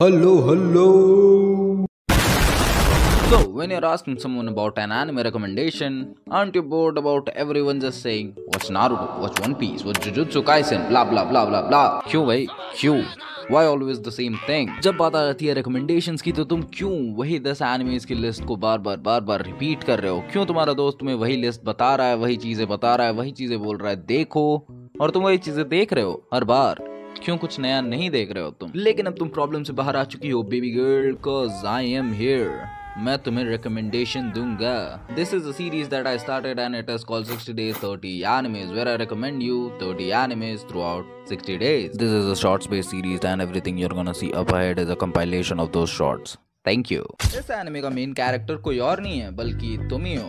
Hello. So, when you're asking someone about an anime recommendation, aren't you bored about everyone just saying, watch Naruto, watch One Piece, watch Jujutsu Kaisen, blah blah blah blah blah? क्यों भाई? क्यों? Why always the same thing? जब बात आती है recommendations की तो तुम क्यों वही 10 animes की लिस्ट को बार बार रिपीट कर रहे हो? क्यों तुम्हारा दोस्त तुम्हें वही लिस्ट बता रहा है, वही चीजें बता रहा है, वही चीजें बोल रहा है देखो, और तुम वही चीजें देख रहे हो हर बार? क्यों कुछ नया नहीं देख रहे हो तुम? लेकिन अब तुम प्रॉब्लम से बाहर आ चुकी हो baby girl, cause I am here. मैं तुम्हें रिकमेंडेशन दूंगा. This is a series that I started and it is called 60 days 30 animes where I recommend you 30 animes throughout 60 days. This is a shorts based series and everything you're gonna see up ahead is a compilation of those shorts. Thank you. इस anime का main character कोई और नहीं है बल्कि तुम ही हो,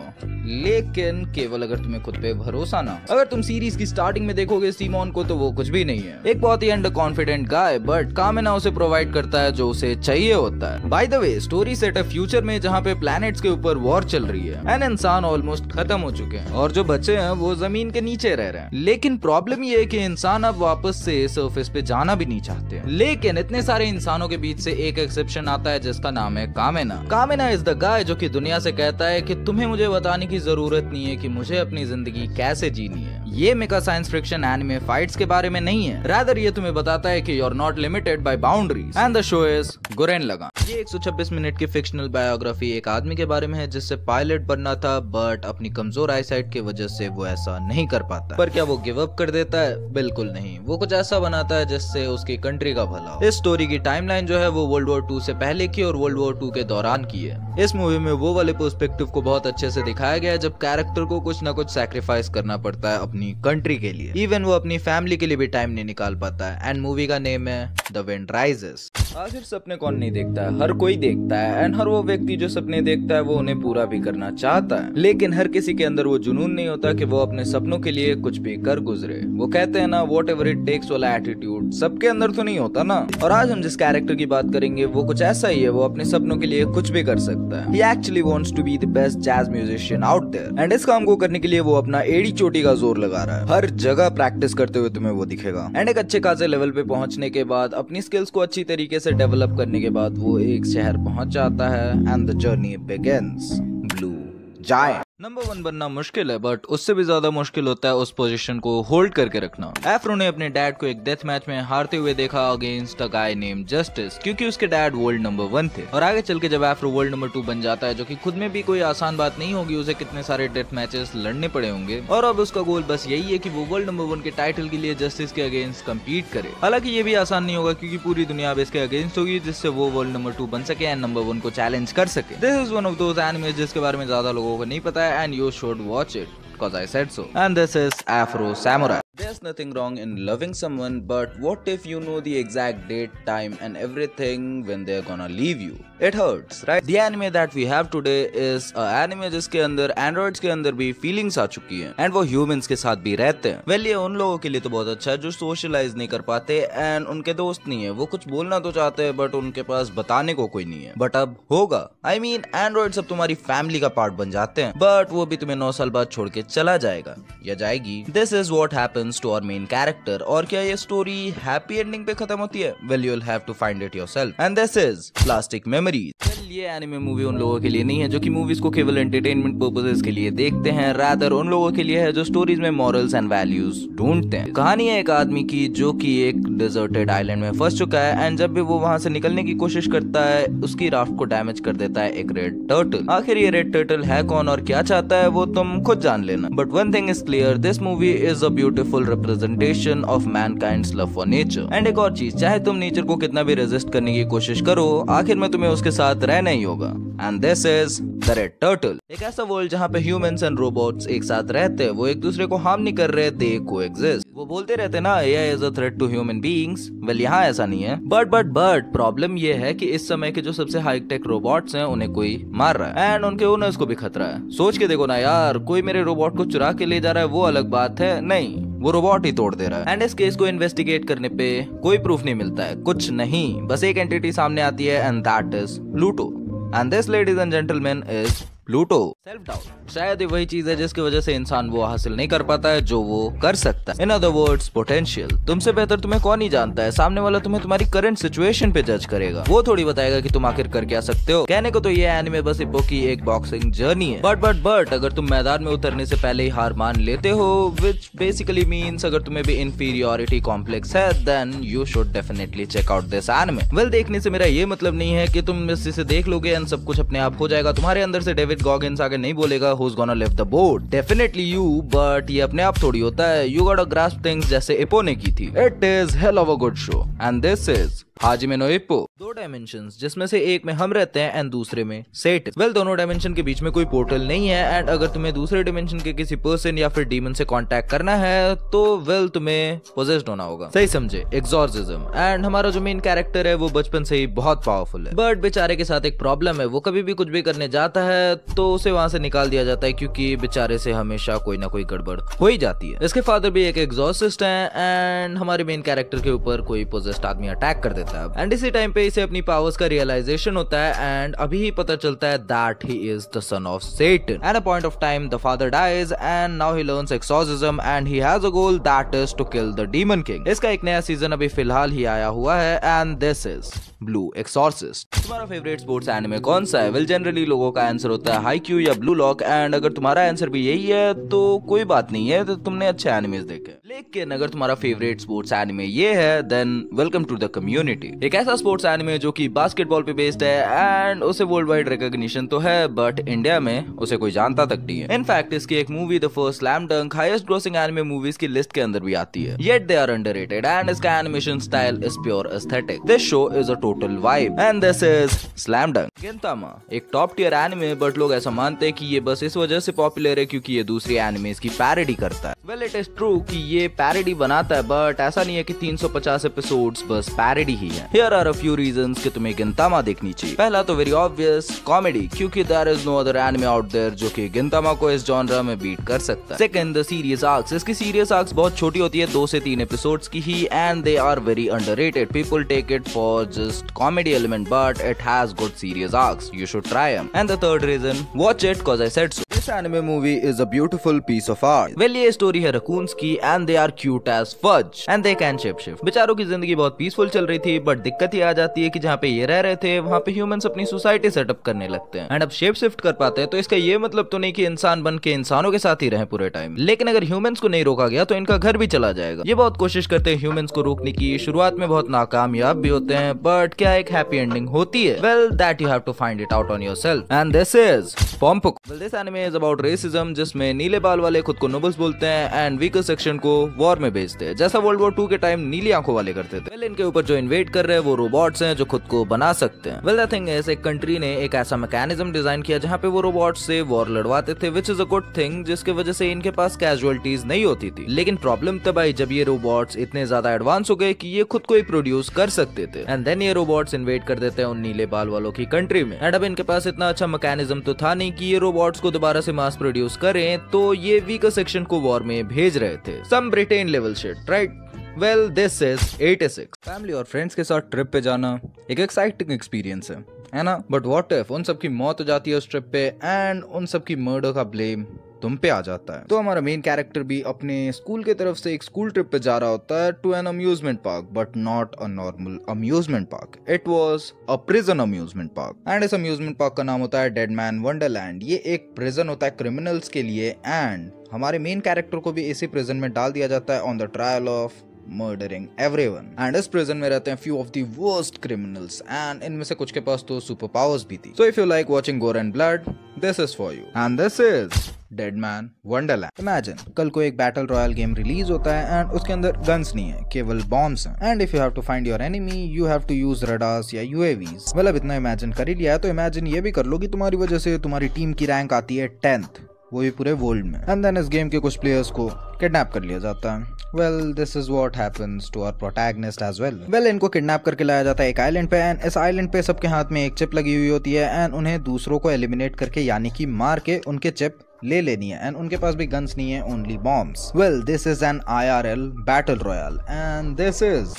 लेकिन केवल अगर तुम्हें खुद पे भरोसा ना. अगर तुम सीरीज की स्टार्टिंग में देखोगे सीमोन को तो वो कुछ भी नहीं है, एक बहुत ही अंडर कॉन्फिडेंट गाय, बट कामेना उसे प्रोवाइड करता है जो उसे चाहिए होता है. By the way story set है फ्यूचर में जहाँ पे प्लैनेट्स के ऊपर वॉर चल रही है एंड इंसान ऑलमोस्ट खत्म हो चुके हैं और जो बचे हैं वो जमीन के नीचे रह रहे हैं. लेकिन प्रॉब्लम ये है कि इंसान अब वापस से सरफेस पे जाना भी नहीं चाहते. लेकिन इतने सारे इंसानों के बीच से एक एक्सेप्शन आता है जिसका नाम है कामेना. कामेना इज द गाय जो कि दुनिया से कहता है कि तुम्हें मुझे बताने की जरूरत नहीं है कि मुझे अपनी जिंदगी कैसे जीनी है. ये मेका साइंस फिक्शन एनिमे फाइट्स के बारे में नहीं है, रादर ये तुम्हें बताता है कि you are not limited by boundaries and the show is Gurren Lagann. ये 126 मिनट की फिक्शनल बायोग्राफी एक आदमी के बारे में है जिससे पायलट बनना था, बट अपनी कमजोर आईसाइट की वजह से वो ऐसा नहीं कर पाता. पर क्या वो गिव अप कर देता है? बिल्कुल नहीं. वो कुछ ऐसा बनाता है जिससे उसकी कंट्री का भला हो. इस स्टोरी की टाइमलाइन जो है वो वर्ल्ड वॉर 2 से पहले की और वर्ल्ड वॉर 2 के दौरान की है. इस मूवी में वो वाले पर्सपेक्टिव को बहुत अच्छे से दिखाया गया है जब कैरेक्टर को कुछ ना कुछ सैक्रिफाइस करना पड़ता है अपनी कंट्री के लिए. इवन वो अपनी फैमिली के लिए भी टाइम नहीं निकाल पाता है. एंड मूवी का नेम है द विंड राइजेस. आखिर सपने कौन नहीं देखता है? हर कोई देखता है एंड हर वो व्यक्ति जो सपने देखता है वो उन्हें पूरा भी करना चाहता है. लेकिन हर किसी के अंदर वो जुनून नहीं होता कि वो अपने सपनों के लिए कुछ भी कर गुजरे. वो कहते हैं ना, वॉट एवर इट टेक्स वाला एटीट्यूड सबके अंदर तो नहीं होता ना. और आज हम जिस कैरेक्टर की बात करेंगे वो कुछ ऐसा ही है. वो अपने सपनों के लिए कुछ भी कर सकता है. He actually wants to be the best jazz musician out there. And इस काम को करने के लिए वो अपना एड़ी चोटी का जोर लगा रहा है. हर जगह प्रैक्टिस करते हुए तुम्हें वो दिखेगा. एंड एक अच्छे खासे लेवल पे पहुंचने के बाद, अपनी स्किल्स को अच्छी तरीके से डेवलप करने के बाद वो एक शहर पहुंच जाता है and the journey begins. Blue giant. Number 1 बनना मुश्किल है, बट उससे भी ज्यादा मुश्किल होता है उस पोजीशन को होल्ड करके रखना. एफ्रो ने अपने डैड को एक डेथ मैच में हारते हुए देखा against a guy name justice, क्योंकि उसके डैड वर्ल्ड नंबर 1 थे. और आगे चल के जब एफ्रो वर्ल्ड नंबर 2 बन जाता है, जो कि खुद में भी कोई आसान बात नहीं होगी, उसे कितने सारे डेथ मैचेस लड़ने पड़े होंगे. और अब उसका गोल बस यही है कि वो वर्ल्ड नंबर 1 के टाइटल के लिए जस्टिस के अगेंस्ट कम्पीट करे. हालांकि ये भी आसान नहीं होगा क्योंकि पूरी दुनिया अब इसके अगेंस्ट होगी जिससे वो वर्ल्ड नंबर 2 बन सके एंड नंबर 1 को चैलेंज कर सके. This is one of those animes जिसके बारे में ज्यादा लोगों को नहीं पता है and you should watch it because I said so. And this is Afro Samurai. There's nothing wrong in loving someone, but what if you know the exact date, time and everything when they're gonna leave you? It hurts, right? The anime that we have today is a anime जिसके अंदर androids के अंदर भी feelings आ चुकी हैं and वो humans के साथ भी रहते हैं. Well, ये उन लोगों के लिए तो बहुत अच्छा है जो socialize नहीं कर पाते and उनके दोस्त नहीं है. वो कुछ बोलना तो चाहते हैं but उनके पास बताने को कोई नहीं है. But अब होगा. I mean, androids अब तुम्हारी family का part बन जाते हैं, but वो भी तुम्हें 9 साल बाद छोड़ के चला जाएगा या जाएगी. This is what happens to our main character. और क्या ये स्टोरी हैप्पी एंडिंग पे खत्म होती है? Well, you'll have to find it yourself. And this is Plastic Memories. Well, ये एनिमे मूवी उन लोगों के लिए नहीं है जो कि मूवीज को केवल एंटरटेनमेंट पर्पसेस के लिए देखते हैं, रादर उन लोगों के लिए है जो स्टोरीज में मॉरल्स एंड वैल्यूज ढूंढते हैं. कहानी है एक आदमी की जो कि एक डिजर्टेड आइलैंड में फंस चुका है एंड जब भी वो वहां से निकलने की कोशिश करता है उसकी राफ्ट को डैमेज कर देता है एक रेड टर्टल. आखिर ये रेड टर्टल है कौन और क्या चाहता है वो तुम खुद जान लेना. But one thing is clear, this movie is a beautiful representation of mankind's love for nature. And एक और चीज, चाहे तुम नेचर को कितना भी रेजिस्ट करने की कोशिश करो, आखिर में तुम्हें उसके साथ रहना ही होगा. And this is the red turtle. एक ऐसा वर्ल्ड जहाँ पे ह्यूमंस एंड रोबोट्स एक साथ रहते हैं, वो एक दूसरे को हार्म नहीं कर रहे, दे कोएग्जिस्ट. वो बोलते रहते ना, AI is a threat to human beings. Well, यहाँ ऐसा नहीं है. बट प्रॉब्लम ये है कि इस समय के जो सबसे हाई टेक रोबोट्स हैं उन्हें कोई मार रहा है एंड उनके ओनर्स को भी खतरा है. सोच के देखो ना यार, कोई मेरे रोबोट को चुरा के ले जा रहा है वो अलग बात है, नहीं वो रोबोट ही तोड़ दे रहा है. एंड इस केस को इन्वेस्टिगेट करने पे कोई प्रूफ नहीं मिलता है, कुछ नहीं, बस एक एंटिटी सामने आती है and that is Pluto. And this, ladies and gentleman, is Pluto. Self doubt शायद ये वही चीज है जिसकी वजह से इंसान वो हासिल नहीं कर पाता है जो वो कर सकता है। In other words potential. तुमसे बेहतर तुम्हें कौन ही जानता है, सामने वाला तुम्हें तुम्हारी करंट सिचुएशन पे जज करेगा, वो थोड़ी बताएगा कि तुम आखिर कर क्या सकते हो। कहने को तो ये एनिमे बस हिप्पो की एक बॉक्सिंग जर्नी है, बट अगर तुम मैदान में उतरने से पहले ही हार मान लेते हो, विच बेसिकली मीन्स अगर तुम्हें भी इंफीरियोरिटी कॉम्प्लेक्स है, then you should definitely check out this anime. Well, देखने से मेरा ये मतलब नहीं है कि तुम इसे देख लोगे एंड सब कुछ अपने आप हो जाएगा। तुम्हारे अंदर से डेविड गॉगिन्स आगे नहीं बोलेगा who's gonna lift the boat, definitely you, but ये अपने आप थोड़ी होता है। You gotta grasp things जैसे इप्पो ने की थी। It is hell of a good show and this is Hajime no Ippo. 2 dimensions जिसमें से एक में हम रहते हैं एंड दूसरे में सेट। वेल, दोनों डायमेंशन के बीच में कोई पोर्टल नहीं है एंड अगर तुम्हें दूसरे डायमेंशन के किसी पर्सन या फिर डीमन से कांटेक्ट करना है तो वेल तुम्हें पोजेस्ड होना होगा। सही समझे, एक्सॉर्सिज्म। एंड हमारा जो मेन कैरेक्टर है वो बचपन से ही बहुत पावरफुल है, बट बेचारे के साथ एक प्रॉब्लम है, वो कभी भी कुछ भी करने जाता है तो उसे वहां से निकाल दिया जाता है क्योंकि बेचारे से हमेशा कोई ना कोई गड़बड़ हो ही जाती है। इसके फादर भी एक एक्सॉर्सिस्ट है एंड हमारे मेन कैरेक्टर के ऊपर कोई पोजेस्ड आदमी अटैक कर देता है एंड इसी टाइम पे इसे अपनी पावर्स का रियलाइजेशन होता है एंड अभी ही पता चलता है that he is the son of Satan. At a point of time the father dies and now he learns exorcism and he has a goal that is to kill the demon king. इसका एक नया season अभी फिलहाल ही आया हुआ है and this is blue exorcist. तुम्हारा favourite sports anime कौन सा है? वेल, जनरली लोगों का आंसर होता है हाईक्यू या ब्लू लॉक एंड अगर तुम्हारा आंसर भी यही है तो कोई बात नहीं है, तो तुमने अच्छे एनिमेस देखे। लेकिन अगर तुम्हारा फेवरेट स्पोर्ट्स एनिमे ये है then welcome to the community. एक ऐसा स्पोर्ट्स एनिमे जो कि बास्केटबॉल पे बेस्ड है एंड उसे वर्ल्ड वाइड रिकॉग्निशन तो है बट इंडिया में उसे कोई जानता तक नहीं है। इनफैक्ट इसकी एक movie the first Slam Dunk highest grossing anime movies की लिस्ट के अंदर भी आती है, yet they are underrated and इसका animation style is pure aesthetic. This show is a total vibe and this is Slam Dunk. Gintama एक top tier anime but लोग ऐसा मानते हैं कि ये बस इस वजह से पॉपुलर है क्योंकि ये दूसरी एनिमेस की पैरोडी करता है। वेल, इट इज ट्रू कि ये पैरोडी बनाता है बट ऐसा नहीं है कि 350 एपिसोड्स बस पैरोडी ही है। Here are a few reasons कि तुम्हें गिंतामा देखनी चाहिए। पहला तो वेरी ऑब्वियस, कॉमेडी, क्योंकि there is no other anime out there जो कि गिंतामा को इस जॉनरा में बीट कर सकता है। Second, the serious arcs. इसकी सीरियस आर्क्स बहुत छोटी होती है, 2 से 3 एपिसोड्स की ही and they are very underrated. People take it for just comedy element but it has good serious arcs, you should try them. And the third reason, watch it cause I said so. This anime movie is a beautiful piece of art. Well, ये story है रकून्स की and they are cute as fudge and they can shapeshift. बेचारों की जिंदगी बहुत peaceful चल रही थी बट दिक्कत ही आ जाती है कि जहाँ पे ये रह रहे थे वहाँ पे ह्यूमंस अपनी सोसाइटी सेटअप करने लगते हैं एंड अब शेप शिफ्ट कर पाते हैं। तो इसका ये मतलब तो नहीं कि इंसान बन के इंसानों के साथ ही रहे पूरे टाइम, लेकिन अगर ह्यूमंस को नहीं रोका गया तो इनका घर भी चला जाएगा। ये बहुत कोशिश करते हैं ह्यूमंस को रोकने की, शुरुआत में बहुत नाकामयाब भी होते हैं बट क्या एक हैप्पी एंडिंग होती है? Well, that you have to find it out on yourself and this is Pompoko. Well, this anime is about racism जिसमें नीले बाल वाले खुद को नोबल्स बोलते हैं एंड वीकर सेक्शन को वॉर में भेजते हैं, जैसा वर्ल्ड वॉर 2 के टाइम नीली आंखों वाले करते थे। वेल, इनके ऊपर जो इन्वेड कर रहे हैं वो रोबोट्स हैं जो खुद को बना सकते हैं। वेल, द थिंग इज एक कंट्री ने एक ऐसा मैकेनिज्म डिजाइन किया जहाँ पे वो रोबोट्स से वॉर लड़वाते थे, which is a good thing, जिसके वजह से इनके पास कैजुअलिटीज नहीं होती थी। लेकिन प्रॉब्लम तब आई जब ये रोबोट्स इतने ज्यादा एडवांस हो गए कि ये खुद को ही प्रोड्यूस कर सकते थे एंड देन ये रोबोट्स इन्वेड कर देते हैं उन नीले बाल वालों की कंट्री में एंड अब इनके पास इतना अच्छा मैकेनिज्म तो था नहीं कि ये रोबोट्स को दोबारा से मास प्रोड्यूस करें, तो ये वीकर सेक्शन को वॉर में भेज रहे थे। Some Britain level shit, right? Well, this is 86। Family और फ्रेंड्स के साथ ट्रिप पे जाना एक एक्साइटिंग एक्सपीरियंस है ना? बट व्हाट इफ उन सब की मौत हो जाती है उस ट्रिप पे एंड उन सब की मर्डर का ब्लेम तुम पे आ जाता है। तो हमारा मेन कैरेक्टर भी अपने स्कूल की तरफ से एक स्कूल ट्रिप पे जा रहा होता है to an amusement park, but not a normal amusement park, it was a prison amusement park and इस अम्यूजमेंट पार्क का नाम होता है डेड मैन वंडरलैंड। ये एक प्रिजन होता है क्रिमिनल्स के लिए एंड हमारे मेन कैरेक्टर को भी इसी प्रिजन में डाल दिया जाता है on the trial of murdering everyone and इस prison में रहते हैं few of the worst criminals and इनमें से कुछ के पास तो super powers भी थी। So if you like watching gore and blood, this is for you and this is Dead Man Wonderland। Imagine कल को एक बैटल रॉयल गेम रिलीज होता है एंड उसके अंदर गन्स नहीं है, केवल बॉम्ब्स हैं and if you have to find your enemy you have to use radars या यूएवीज। वेल, अब इतना इमेजिन कर ही लिया है तो इमेजिन ये भी कर लो कि तुम्हारी वजह से तुम्हारी टीम की रैंक आती है 10th, वो भी पूरे वर्ल्ड में एंड देन इस गेम के कुछ प्लेयर्स को किडनैप कर लिया जाता है। Well, this is what happens to our protagonist as well. Well, इनको किडनैप करके लाया जाता है एक आइलैंड पे एंड इस आइलैंड पे सबके हाथ में एक चिप लगी हुई होती है एंड उन्हें दूसरों को एलिमिनेट करके यानी कि मार के उनके चिप ले लेनी है एंड उनके पास भी गन्स नहीं है, only bombs. Well, this is an IRL battle royale and this is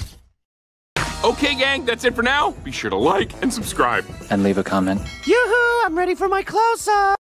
Okay, gang, that's it for now. Be sure to like and subscribe. And leave a comment. Yoo-hoo! I'm ready for my close-up!